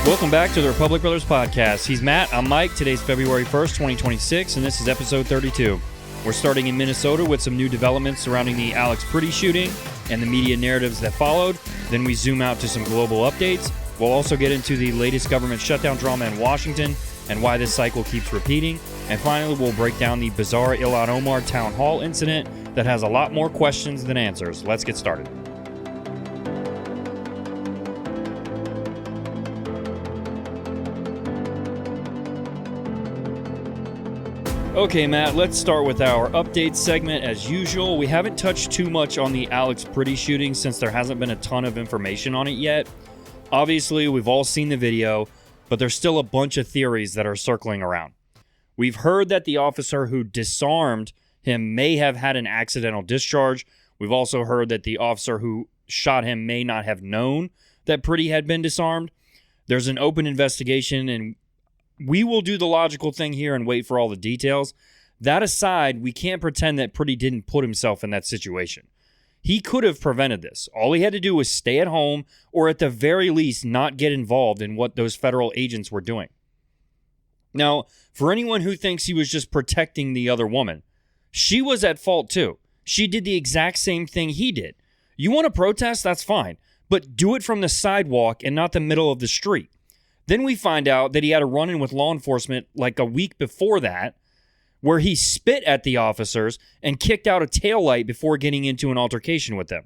Welcome back to the Republic Brothers Podcast. He's Matt, I'm Mike. Today's February 1st, 2026, and this is episode 32. We're starting in Minnesota with some new developments surrounding the Alex Pretti shooting and the media narratives that followed. Then we zoom out to some global updates. We'll also get into the latest government shutdown drama in Washington and why this cycle keeps repeating. And finally, we'll break down the bizarre Ilhan Omar town hall incident that has a lot more questions than answers. Let's get started. Okay, Matt, let's start with our update segment. As usual, we haven't touched too much on the Alex Pretti shooting since there hasn't been a ton of information on it yet. Obviously, we've all seen the video, but there's still a bunch of theories that are circling around. We've heard that the officer who disarmed him may have had an accidental discharge. We've also heard that the officer who shot him may not have known that Pretti had been disarmed. There's an open investigation, and we will do the logical thing here and wait for all the details. That aside, we can't pretend that Pretti didn't put himself in that situation. He could have prevented this. All he had to do was stay at home, or at the very least, not get involved in what those federal agents were doing. Now, for anyone who thinks he was just protecting the other woman, she was at fault too. She did the exact same thing he did. You want to protest? That's fine. But do it from the sidewalk and not the middle of the street. Then we find out that he had a run-in with law enforcement like a week before that, where he spit at the officers and kicked out a taillight before getting into an altercation with them.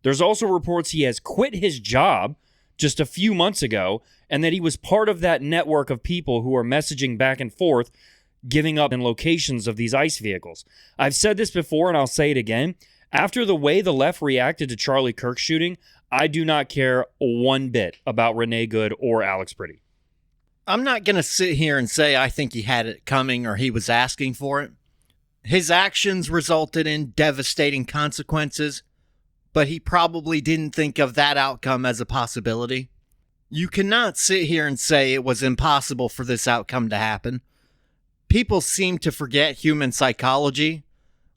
There's also reports he has quit his job just a few months ago, and that he was part of that network of people who are messaging back and forth, giving up in locations of these ICE vehicles. I've said this before, and I'll say it again. After the way the left reacted to Charlie Kirk's shooting, I do not care one bit about Renee Good or Alex Pretti. I'm not going to sit here and say I think he had it coming or he was asking for it. His actions resulted in devastating consequences, but he probably didn't think of that outcome as a possibility. You cannot sit here and say it was impossible for this outcome to happen. People seem to forget human psychology,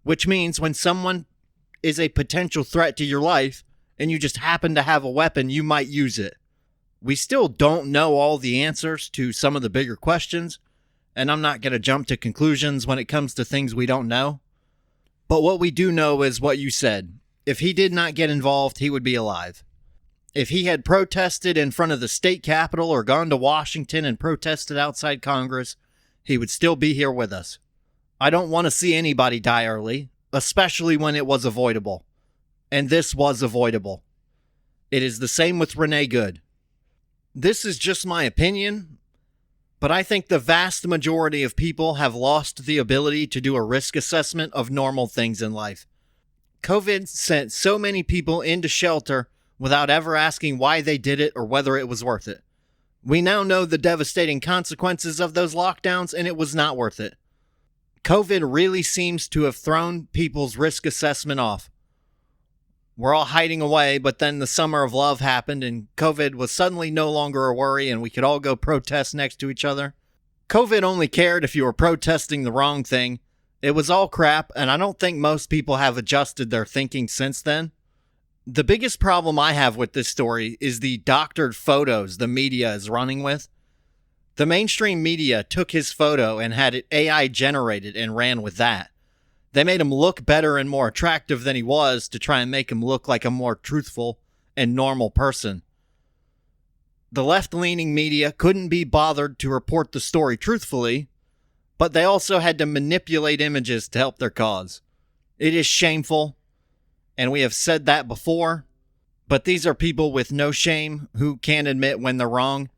which means when someone is a potential threat to your life, and you just happen to have a weapon, you might use it. We still don't know all the answers to some of the bigger questions, and I'm not going to jump to conclusions when it comes to things we don't know. But what we do know is what you said. If he did not get involved, he would be alive. If he had protested in front of the state capitol or gone to Washington and protested outside Congress, he would still be here with us. I don't want to see anybody die early, especially when it was avoidable. And this was avoidable. It is the same with Renee Good. This is just my opinion, but I think the vast majority of people have lost the ability to do a risk assessment of normal things in life. COVID sent so many people into shelter without ever asking why they did it or whether it was worth it. We now know the devastating consequences of those lockdowns, and it was not worth it. COVID really seems to have thrown people's risk assessment off. We're all hiding away, but then the summer of love happened and COVID was suddenly no longer a worry and we could all go protest next to each other. COVID only cared if you were protesting the wrong thing. It was all crap, and I don't think most people have adjusted their thinking since then. The biggest problem I have with this story is the doctored photos the media is running with. The mainstream media took his photo and had it AI generated and ran with that. They made him look better and more attractive than he was to try and make him look like a more truthful and normal person. The left-leaning media couldn't be bothered to report the story truthfully, but they also had to manipulate images to help their cause. It is shameful, and we have said that before, but these are people with no shame who can't admit when they're wrong,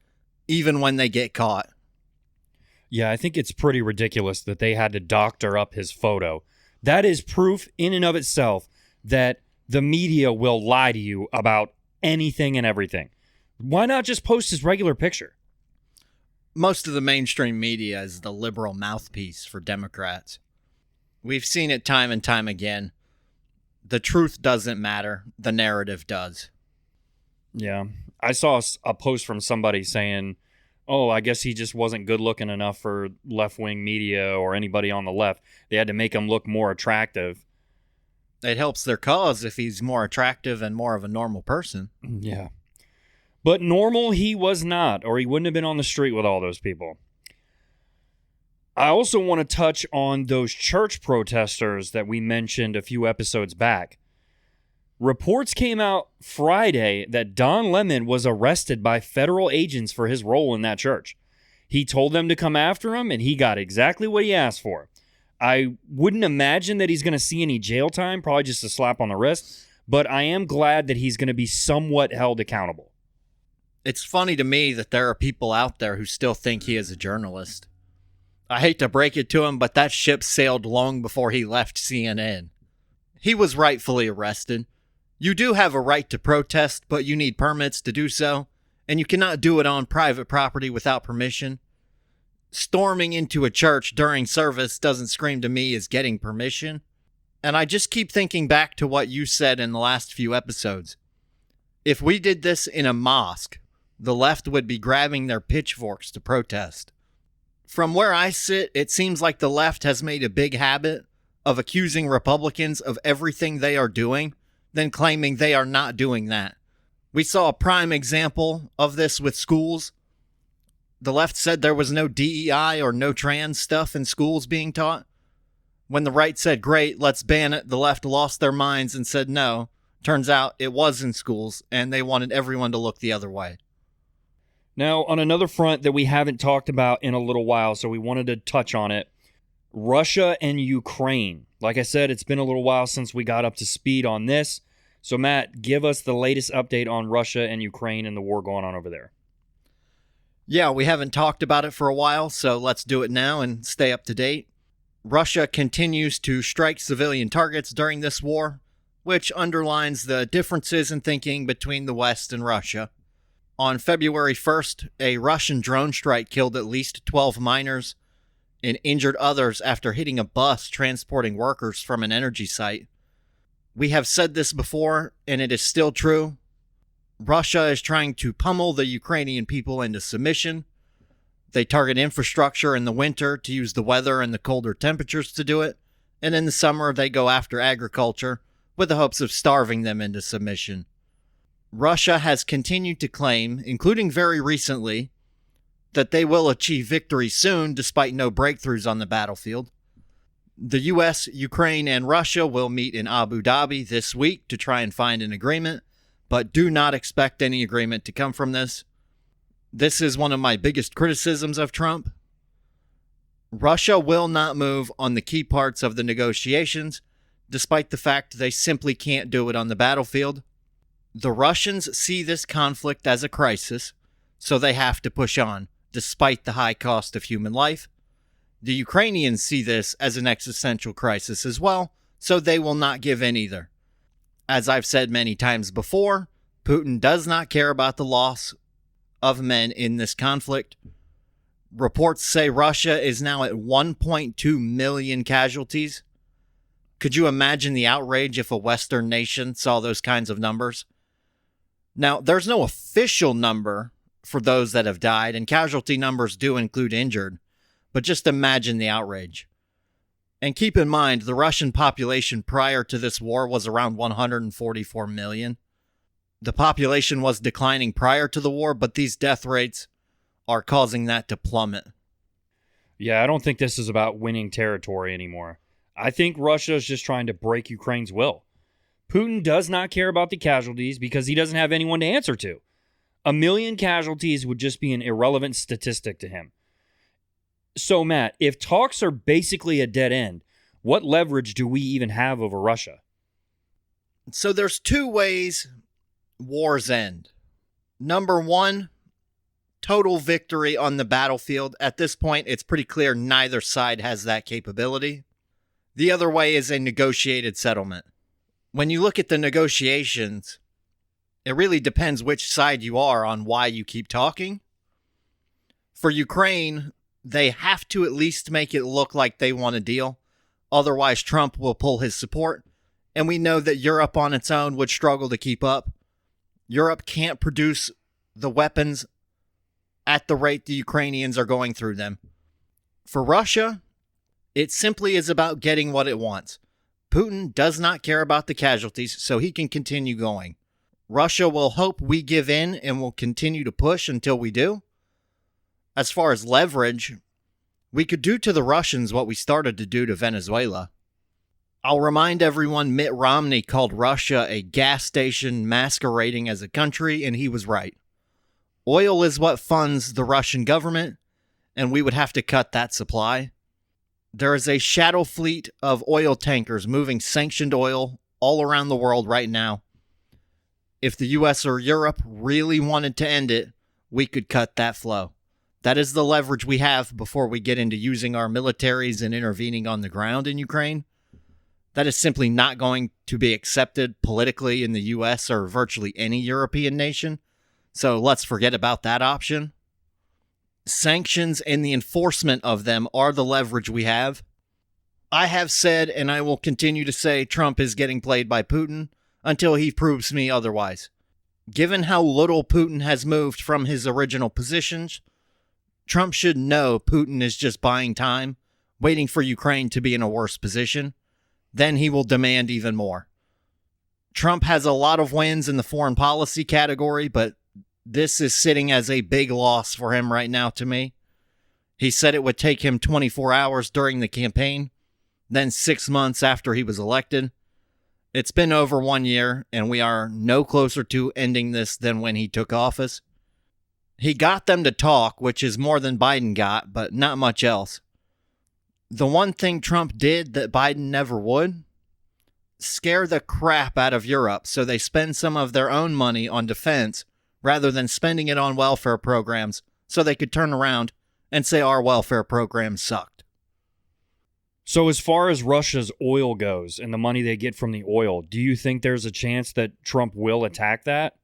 even when they get caught. Yeah, I think it's pretty ridiculous that they had to doctor up his photo. That is proof in and of itself that the media will lie to you about anything and everything. Why not just post his regular picture? Most of the mainstream media is the liberal mouthpiece for Democrats. We've seen it time and time again. The truth doesn't matter. The narrative does. Yeah. I saw a post from somebody saying, oh, I guess he just wasn't good looking enough for left-wing media or anybody on the left. They had to make him look more attractive. It helps their cause if he's more attractive and more of a normal person. Yeah. But normal he was not, or he wouldn't have been on the street with all those people. I also want to touch on those church protesters that we mentioned a few episodes back. Reports came out Friday that Don Lemon was arrested by federal agents for his role in that church. He told them to come after him, and he got exactly what he asked for. I wouldn't imagine that he's going to see any jail time, probably just a slap on the wrist, but I am glad that he's going to be somewhat held accountable. It's funny to me that there are people out there who still think he is a journalist. I hate to break it to him, but that ship sailed long before he left CNN. He was rightfully arrested. You do have a right to protest, but you need permits to do so, and you cannot do it on private property without permission. Storming into a church during service doesn't scream to me as getting permission. And I just keep thinking back to what you said in the last few episodes. If we did this in a mosque, the left would be grabbing their pitchforks to protest. From where I sit, it seems like the left has made a big habit of accusing Republicans of everything they are doing, then claiming they are not doing that. We saw a prime example of this with schools. The left said there was no DEI or no trans stuff in schools being taught. When the right said, great, let's ban it, the left lost their minds and said no. Turns out it was in schools, and they wanted everyone to look the other way. Now, on another front that we haven't talked about in a little while, so we wanted to touch on it, Russia and Ukraine. Like I said, it's been a little while since we got up to speed on this. So, Matt, give us the latest update on Russia and Ukraine and the war going on over there. Yeah, we haven't talked about it for a while, so let's do it now and stay up to date. Russia continues to strike civilian targets during this war, which underlines the differences in thinking between the West and Russia. On February 1st, a Russian drone strike killed at least 12 miners and injured others after hitting a bus transporting workers from an energy site. We have said this before, and it is still true. Russia is trying to pummel the Ukrainian people into submission. They target infrastructure in the winter to use the weather and the colder temperatures to do it, and in the summer they go after agriculture with the hopes of starving them into submission. Russia has continued to claim, including very recently, that they will achieve victory soon despite no breakthroughs on the battlefield. The US, Ukraine, and Russia will meet in Abu Dhabi this week to try and find an agreement, but do not expect any agreement to come from this. This is one of my biggest criticisms of Trump. Russia will not move on the key parts of the negotiations, despite the fact they simply can't do it on the battlefield. The Russians see this conflict as a crisis, so they have to push on, despite the high cost of human life. The Ukrainians see this as an existential crisis as well, so they will not give in either. As I've said many times before, Putin does not care about the loss of men in this conflict. Reports say Russia is now at 1.2 million casualties. Could you imagine the outrage if a Western nation saw those kinds of numbers? Now, there's no official number for those that have died, and casualty numbers do include injured, but just imagine the outrage. And keep in mind, the Russian population prior to this war was around 144 million. The population was declining prior to the war, but these death rates are causing that to plummet. Yeah, I don't think this is about winning territory anymore. I think Russia is just trying to break Ukraine's will. Putin does not care about the casualties because he doesn't have anyone to answer to. 1 million casualties would just be an irrelevant statistic to him. So, Matt, if talks are basically a dead end, what leverage do we even have over Russia? So there's two ways wars end. Number one, total victory on the battlefield. At this point, it's pretty clear neither side has that capability. The other way is a negotiated settlement. When you look at the negotiations, it really depends which side you are on why you keep talking. For Ukraine, they have to at least make it look like they want a deal. Otherwise, Trump will pull his support. And we know that Europe on its own would struggle to keep up. Europe can't produce the weapons at the rate the Ukrainians are going through them. For Russia, it simply is about getting what it wants. Putin does not care about the casualties, so he can continue going. Russia will hope we give in and will continue to push until we do. As far as leverage, we could do to the Russians what we started to do to Venezuela. I'll remind everyone Mitt Romney called Russia a gas station masquerading as a country, and he was right. Oil is what funds the Russian government, and we would have to cut that supply. There is a shadow fleet of oil tankers moving sanctioned oil all around the world right now. If the US or Europe really wanted to end it, we could cut that flow. That is the leverage we have before we get into using our militaries and intervening on the ground in Ukraine. That is simply not going to be accepted politically in the US or virtually any European nation. So let's forget about that option. Sanctions and the enforcement of them are the leverage we have. I have said, and I will continue to say, Trump is getting played by Putin until he proves me otherwise. Given how little Putin has moved from his original positions, Trump should know Putin is just buying time, waiting for Ukraine to be in a worse position. Then he will demand even more. Trump has a lot of wins in the foreign policy category, but this is sitting as a big loss for him right now to me. He said it would take him 24 hours during the campaign, then 6 months after he was elected. It's been over 1 year, and we are no closer to ending this than when he took office. He got them to talk, which is more than Biden got, but not much else. The one thing Trump did that Biden never would, scare the crap out of Europe so they spend some of their own money on defense rather than spending it on welfare programs so they could turn around and say our welfare programs sucked. So as far as Russia's oil goes and the money they get from the oil, do you think there's a chance that Trump will attack that?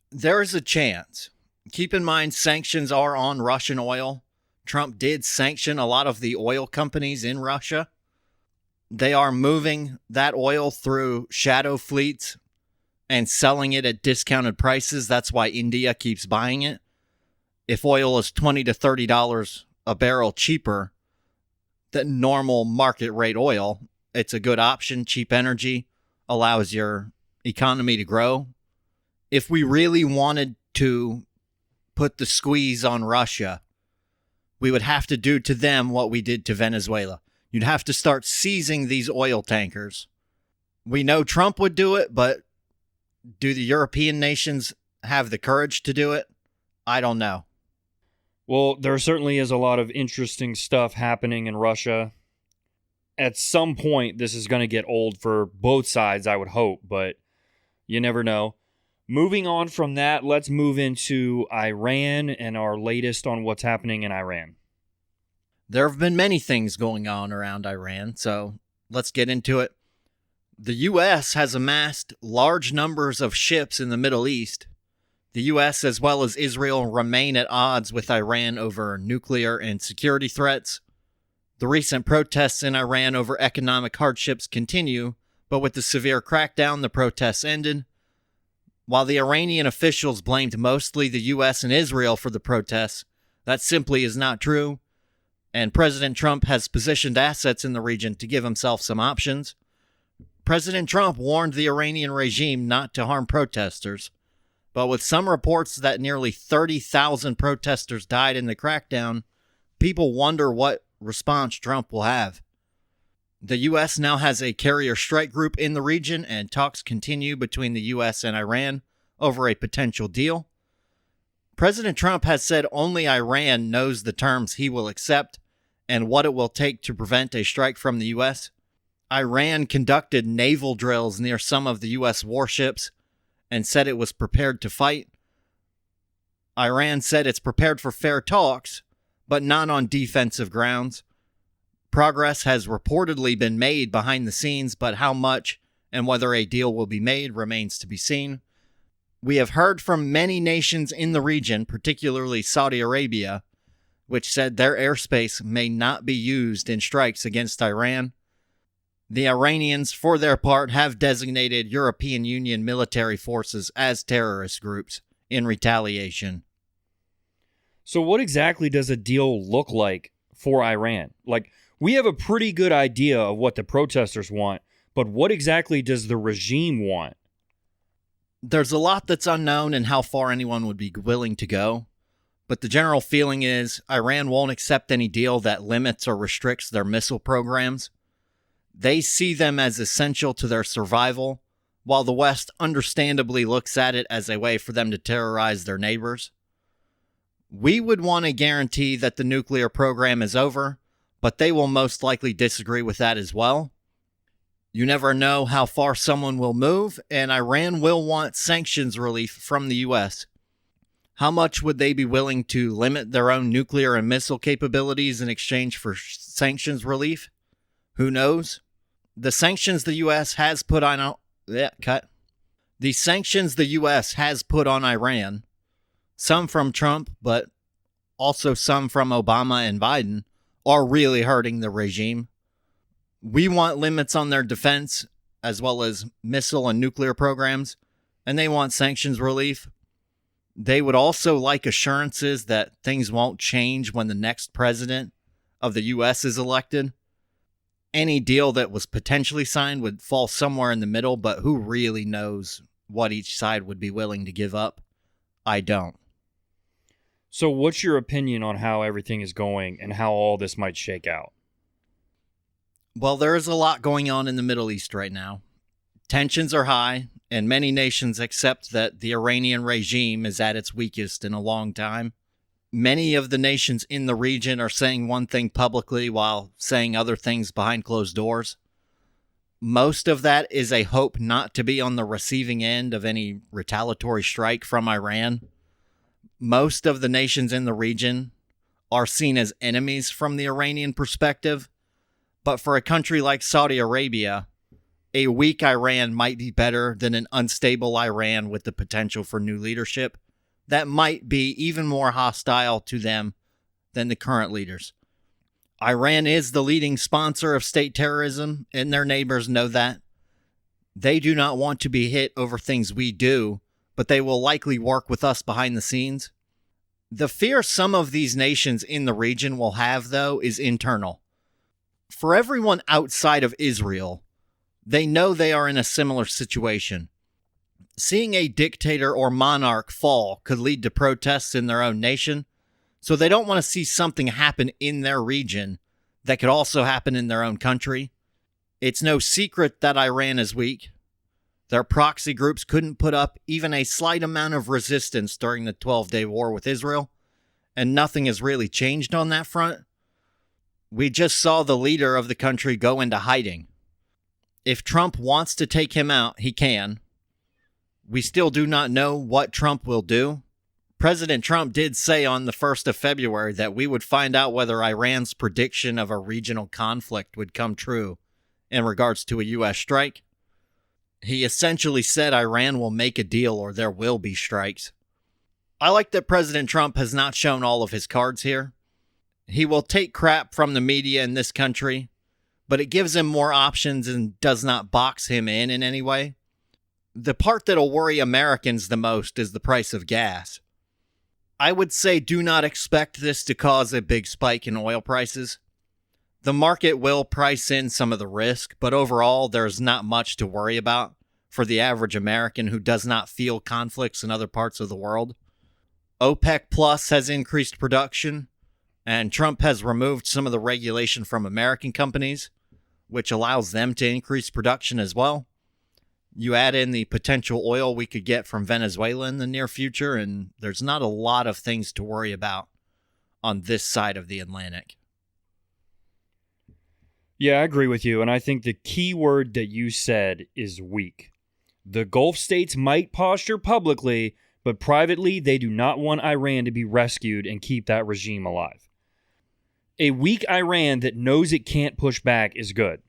There is a chance. Keep in mind, sanctions are on Russian oil. Trump did sanction a lot of the oil companies in Russia. They are moving that oil through shadow fleets and selling it at discounted prices. That's why India keeps buying it. If oil is $20 to $30 a barrel cheaper than normal market rate oil, it's a good option. Cheap energy allows your economy to grow. If we really wanted to put the squeeze on Russia, we would have to do to them what we did to Venezuela. You'd have to start seizing these oil tankers. We know Trump would do it, but do the European nations have the courage to do it? I don't know. Well, there certainly is a lot of interesting stuff happening in Russia. At some point, this is going to get old for both sides, I would hope, but you never know. Moving on from that, let's move into Iran and our latest on what's happening in Iran. There have been many things going on around Iran, so let's get into it. The U.S. has amassed large numbers of ships in the Middle East. The U.S. as well as Israel remain at odds with Iran over nuclear and security threats. The recent protests in Iran over economic hardships continue, but with the severe crackdown, the protests ended. While the Iranian officials blamed mostly the U.S. and Israel for the protests, that simply is not true, and President Trump has positioned assets in the region to give himself some options. President Trump warned the Iranian regime not to harm protesters, but with some reports that nearly 30,000 protesters died in the crackdown, people wonder what response Trump will have. The U.S. now has a carrier strike group in the region, and talks continue between the U.S. and Iran over a potential deal. President Trump has said only Iran knows the terms he will accept and what it will take to prevent a strike from the U.S. Iran conducted naval drills near some of the U.S. warships and said it was prepared to fight. Iran said it's prepared for fair talks, but not on defensive grounds. Progress has reportedly been made behind the scenes, but how much and whether a deal will be made remains to be seen. We have heard from many nations in the region, particularly Saudi Arabia, which said their airspace may not be used in strikes against Iran. The Iranians, for their part, have designated European Union military forces as terrorist groups in retaliation. So what exactly does a deal look like for Iran? Like, we have a pretty good idea of what the protesters want, but what exactly does the regime want? There's a lot that's unknown in how far anyone would be willing to go, but the general feeling is Iran won't accept any deal that limits or restricts their missile programs. They see them as essential to their survival, while the West understandably looks at it as a way for them to terrorize their neighbors. We would want a guarantee that the nuclear program is over, but they will most likely disagree with that as well. You never know how far someone will move, and Iran will want sanctions relief from the U.S. How much would they be willing to limit their own nuclear and missile capabilities in exchange for sanctions relief? Who knows? The sanctions the U.S. has put on The sanctions the U.S. has put on Iran, some from Trump, but also some from Obama and Biden, are really hurting the regime. We want limits on their defense, as well as missile and nuclear programs, and they want sanctions relief. They would also like assurances that things won't change when the next president of the U.S. is elected. Any deal that was potentially signed would fall somewhere in the middle, but who really knows what each side would be willing to give up? I don't. So what's your opinion on how everything is going and how all this might shake out? Well, there is a lot going on in the Middle East right now. Tensions are high, and many nations accept that the Iranian regime is at its weakest in a long time. Many of the nations in the region are saying one thing publicly while saying other things behind closed doors. Most of that is a hope not to be on the receiving end of any retaliatory strike from Iran. Most of the nations in the region are seen as enemies from the Iranian perspective. But for a country like Saudi Arabia, a weak Iran might be better than an unstable Iran with the potential for new leadership that might be even more hostile to them than the current leaders. Iran is the leading sponsor of state terrorism, and their neighbors know that. They do not want to be hit over things we do, but they will likely work with us behind the scenes. The fear some of these nations in the region will have, though, is internal. For everyone outside of Israel, they know they are in a similar situation. Seeing a dictator or monarch fall could lead to protests in their own nation, so they don't want to see something happen in their region that could also happen in their own country. It's no secret that Iran is weak. Their proxy groups couldn't put up even a slight amount of resistance during the 12-day war with Israel, and nothing has really changed on that front. We just saw the leader of the country go into hiding. If Trump wants to take him out, he can. We still do not know what Trump will do. President Trump did say on the 1st of February that we would find out whether Iran's prediction of a regional conflict would come true in regards to a U.S. strike. He essentially said Iran will make a deal or there will be strikes. I like that President Trump has not shown all of his cards here. He will take crap from the media in this country, but it gives him more options and does not box him in any way. The part that'll worry Americans the most is the price of gas. I would say do not expect this to cause a big spike in oil prices. The market will price in some of the risk, but overall there's not much to worry about for the average American who does not feel conflicts in other parts of the world. OPEC Plus has increased production, and Trump has removed some of the regulation from American companies, which allows them to increase production as well. You add in the potential oil we could get from Venezuela in the near future, and there's not a lot of things to worry about on this side of the Atlantic. Yeah, I agree with you, and I think the key word that you said is weak. The Gulf states might posture publicly, but privately they do not want Iran to be rescued and keep that regime alive. A weak Iran that knows it can't push back is good.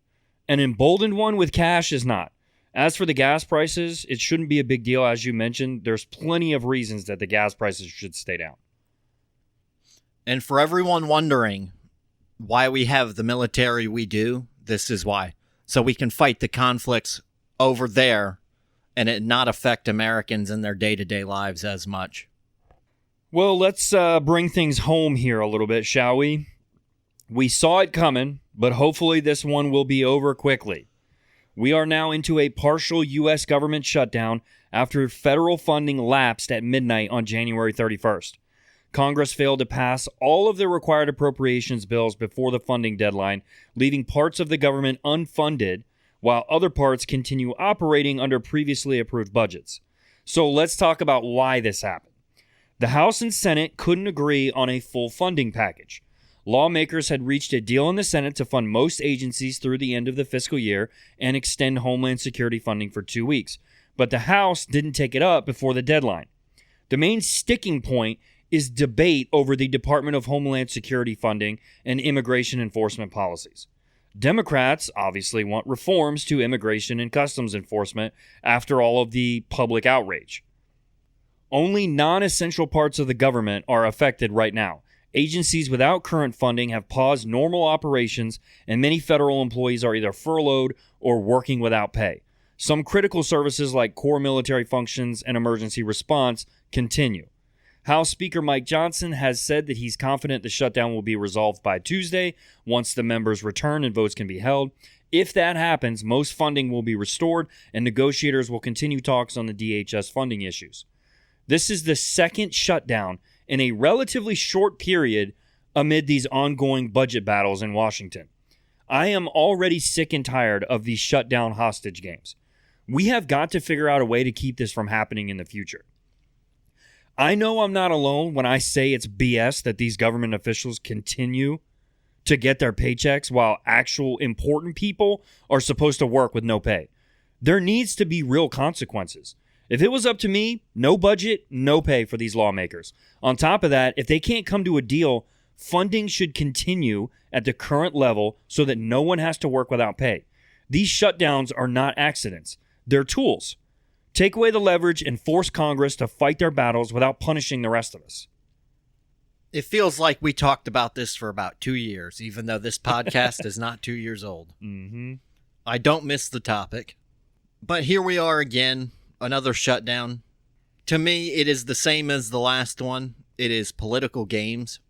An emboldened one with cash is not. As for the gas prices, it shouldn't be a big deal. As you mentioned, there's plenty of reasons that the gas prices should stay down. And for everyone wondering why we have the military we do, this is why. So we can fight the conflicts over there and it not affect Americans in their day-to-day lives as much. Well, let's bring things home here a little bit, shall we? We saw it coming, but hopefully this one will be over quickly. We are now into a partial U.S. government shutdown after federal funding lapsed at midnight on January 31st. Congress failed to pass all of the required appropriations bills before the funding deadline, leaving parts of the government unfunded, while other parts continue operating under previously approved budgets. So let's talk about why this happened. The House and Senate couldn't agree on a full funding package. Lawmakers had reached a deal in the Senate to fund most agencies through the end of the fiscal year and extend Homeland Security funding for 2 weeks, but the House didn't take it up before the deadline. The main sticking point is debate over the Department of Homeland Security funding and immigration enforcement policies. Democrats obviously want reforms to immigration and customs enforcement after all of the public outrage. Only non-essential parts of the government are affected right now. Agencies without current funding have paused normal operations, and many federal employees are either furloughed or working without pay. Some critical services like core military functions and emergency response continue. House Speaker Mike Johnson has said that he's confident the shutdown will be resolved by Tuesday once the members return and votes can be held. If that happens, most funding will be restored and negotiators will continue talks on the DHS funding issues. This is the second shutdown in a relatively short period amid these ongoing budget battles in Washington. I am already sick and tired of these shutdown hostage games. We have got to figure out a way to keep this from happening in the future. I know I'm not alone when I say it's BS that these government officials continue to get their paychecks while actual important people are supposed to work with no pay. There needs to be real consequences. If it was up to me, no budget, no pay for these lawmakers. On top of that, if they can't come to a deal, funding should continue at the current level so that no one has to work without pay. These shutdowns are not accidents. They're tools. Take away the leverage and force Congress to fight their battles without punishing the rest of us. It feels like we talked about this for about 2 years, even though this podcast is not 2 years old. Mm-hmm. I don't miss the topic. But here we are again, another shutdown. To me, it is the same as the last one. It is political games.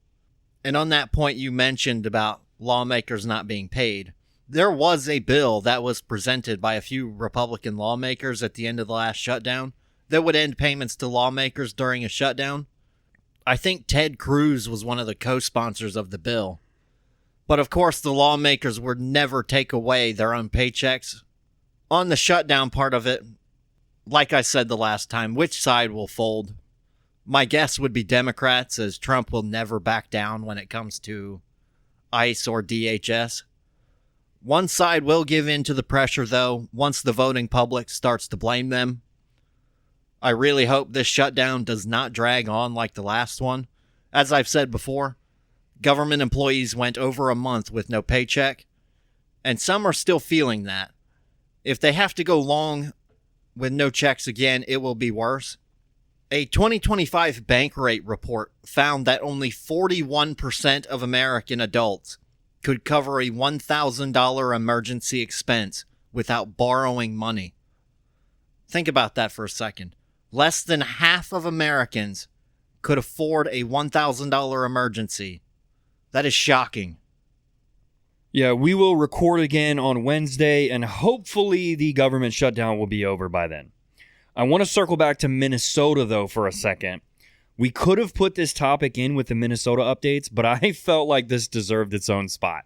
And on that point you mentioned about lawmakers not being paid, there was a bill that was presented by a few Republican lawmakers at the end of the last shutdown that would end payments to lawmakers during a shutdown. I think Ted Cruz was one of the co-sponsors of the bill. But of course, the lawmakers would never take away their own paychecks. On the shutdown part of it, like I said the last time, which side will fold? My guess would be Democrats, as Trump will never back down when it comes to ICE or DHS. One side will give in to the pressure, though, once the voting public starts to blame them. I really hope this shutdown does not drag on like the last one. As I've said before, government employees went over a month with no paycheck, and some are still feeling that. If they have to go long with no checks again, it will be worse. A 2025 bank rate report found that only 41% of American adults could cover a $1,000 emergency expense without borrowing money. Think about that for a second. Less than half of Americans could afford a $1,000 emergency. That is shocking. Yeah, we will record again on Wednesday, and hopefully the government shutdown will be over by then. I want to circle back to Minnesota, though, for a second. We could have put this topic in with the Minnesota updates, but I felt like this deserved its own spot.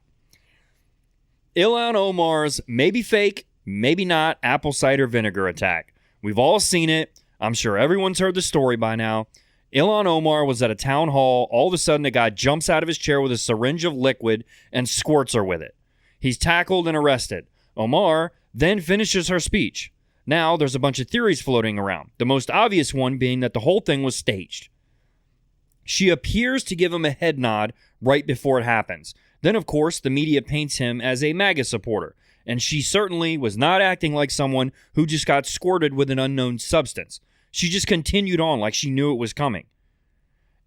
Ilhan Omar's maybe fake, maybe not apple cider vinegar attack. We've all seen it. I'm sure everyone's heard the story by now. Ilhan Omar was at a town hall. All of a sudden, a guy jumps out of his chair with a syringe of liquid and squirts her with it. He's tackled and arrested. Omar then finishes her speech. Now, there's a bunch of theories floating around, the most obvious one being that the whole thing was staged. She appears to give him a head nod right before it happens. Then, of course, the media paints him as a MAGA supporter, and she certainly was not acting like someone who just got squirted with an unknown substance. She just continued on like she knew it was coming.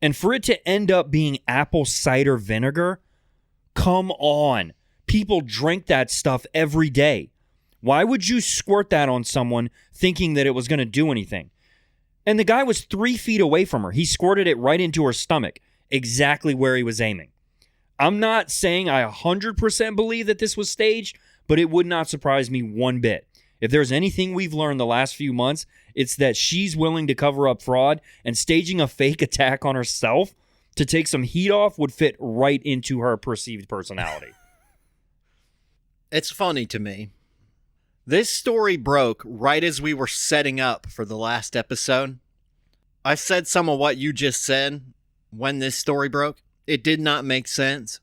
And for it to end up being apple cider vinegar, come on. People drink that stuff every day. Why would you squirt that on someone thinking that it was going to do anything? And the guy was 3 feet away from her. He squirted it right into her stomach, exactly where he was aiming. I'm not saying I 100% believe that this was staged, but it would not surprise me one bit. If there's anything we've learned the last few months, it's that she's willing to cover up fraud, and staging a fake attack on herself to take some heat off would fit right into her perceived personality. It's funny to me. This story broke right as we were setting up for the last episode. I said some of what you just said when this story broke. It did not make sense.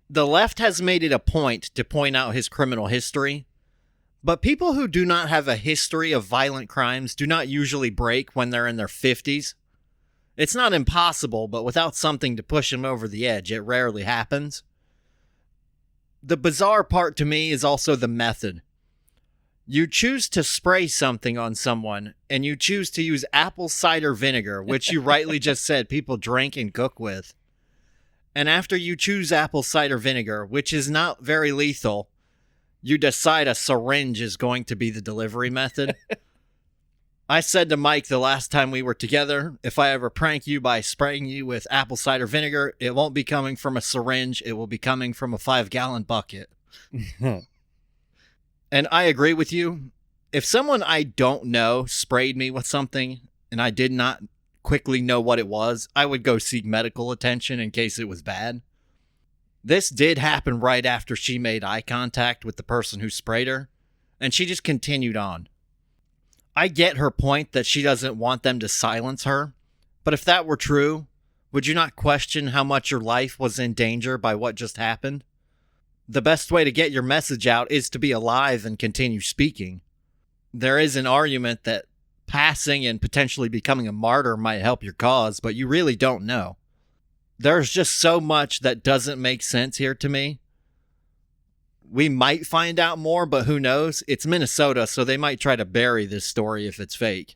The left has made it a point to point out his criminal history, but people who do not have a history of violent crimes do not usually break when they're in their 50s. It's not impossible, but without something to push them over the edge, it rarely happens. The bizarre part to me is also the method. You choose to spray something on someone, and you choose to use apple cider vinegar, which you rightly just said people drink and cook with. And after you choose apple cider vinegar, which is not very lethal, you decide a syringe is going to be the delivery method. I said to Mike the last time we were together, if I ever prank you by spraying you with apple cider vinegar, it won't be coming from a syringe. It will be coming from a 5-gallon bucket. And I agree with you. If someone I don't know sprayed me with something and I did not quickly know what it was, I would go seek medical attention in case it was bad. This did happen right after she made eye contact with the person who sprayed her, and she just continued on. I get her point that she doesn't want them to silence her, but if that were true, would you not question how much your life was in danger by what just happened? The best way to get your message out is to be alive and continue speaking. There is an argument that passing and potentially becoming a martyr might help your cause, but you really don't know. There's just so much that doesn't make sense here to me. We might find out more, but who knows? It's Minnesota, so they might try to bury this story if it's fake.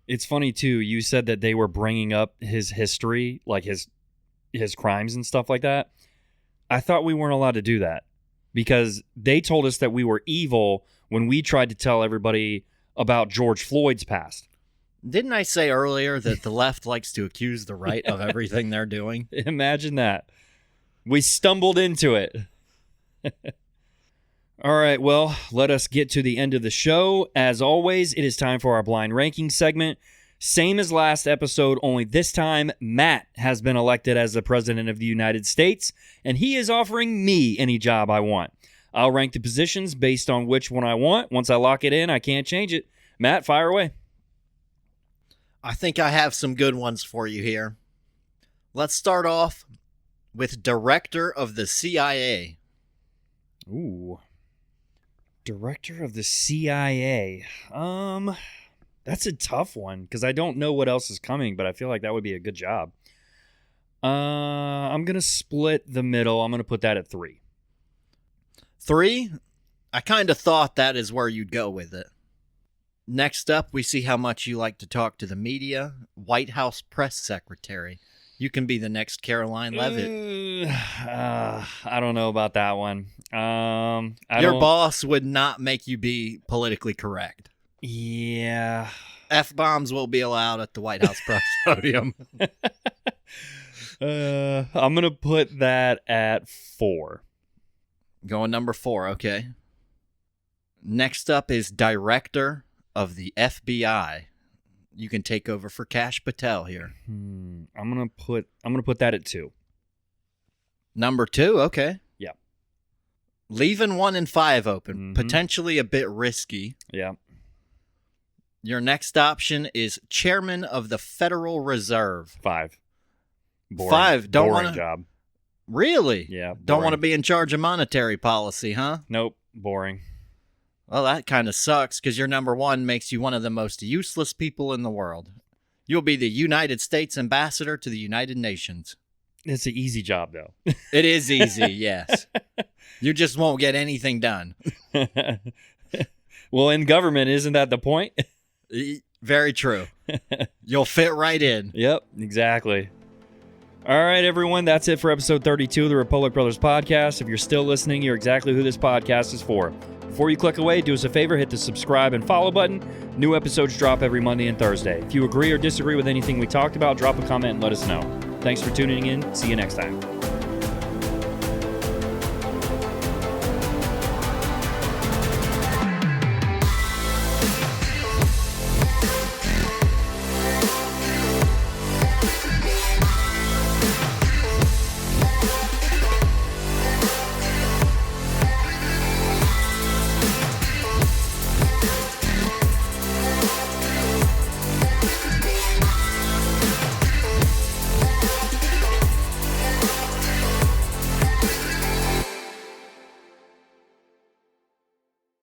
It's funny, too. You said that they were bringing up his history, like his crimes and stuff like that. I thought we weren't allowed to do that because they told us that we were evil when we tried to tell everybody about George Floyd's past. Didn't I say earlier that the left likes to accuse the right of everything they're doing? Imagine that. We stumbled into it. All right, well, let us get to the end of the show. As always, it is time for our blind ranking segment. Same as last episode, only this time, Matt has been elected as the President of the United States, and he is offering me any job I want. I'll rank the positions based on which one I want. Once I lock it in, I can't change it. Matt, fire away. I think I have some good ones for you here. Let's start off with Director of the CIA. Ooh. Director of the CIA. That's a tough one because I don't know what else is coming, but I feel like that would be a good job. I'm going to split the middle. I'm going to put that at 3. 3? I kind of thought that is where you'd go with it. Next up, we see how much you like to talk to the media. White House press secretary. You can be the next Caroline Leavitt. I don't know about that one. Your boss would not make you be politically correct. Yeah. F-bombs will be allowed at the White House press podium. I'm going to put that at 4. Going number 4, okay. Next up is Director of the FBI. You can take over for Kash Patel here. I'm gonna put that at 2. Number 2, okay. Yeah. Leaving 1 and 5 open. Potentially a bit risky. Yeah. Your next option is Chairman of the Federal Reserve. 5. Boring. 5. Don't boring want to. job. Really? Yeah. Boring. Don't want to be in charge of monetary policy, huh? Nope. Boring. Well, that kind of sucks because your number 1 makes you one of the most useless people in the world. You'll be the United States ambassador to the United Nations. It's an easy job, though. It is easy, yes. You just won't get anything done. Well, in government, isn't that the point? Very true. You'll fit right in. Yep, exactly. All right, everyone, that's it for episode 32 of the Republic Brothers podcast. If you're still listening, you're exactly who this podcast is for. Before you click away, do us a favor, hit the subscribe and follow button. New episodes drop every Monday and Thursday. If you agree or disagree with anything we talked about, drop a comment and let us know. Thanks for tuning in. See you next time.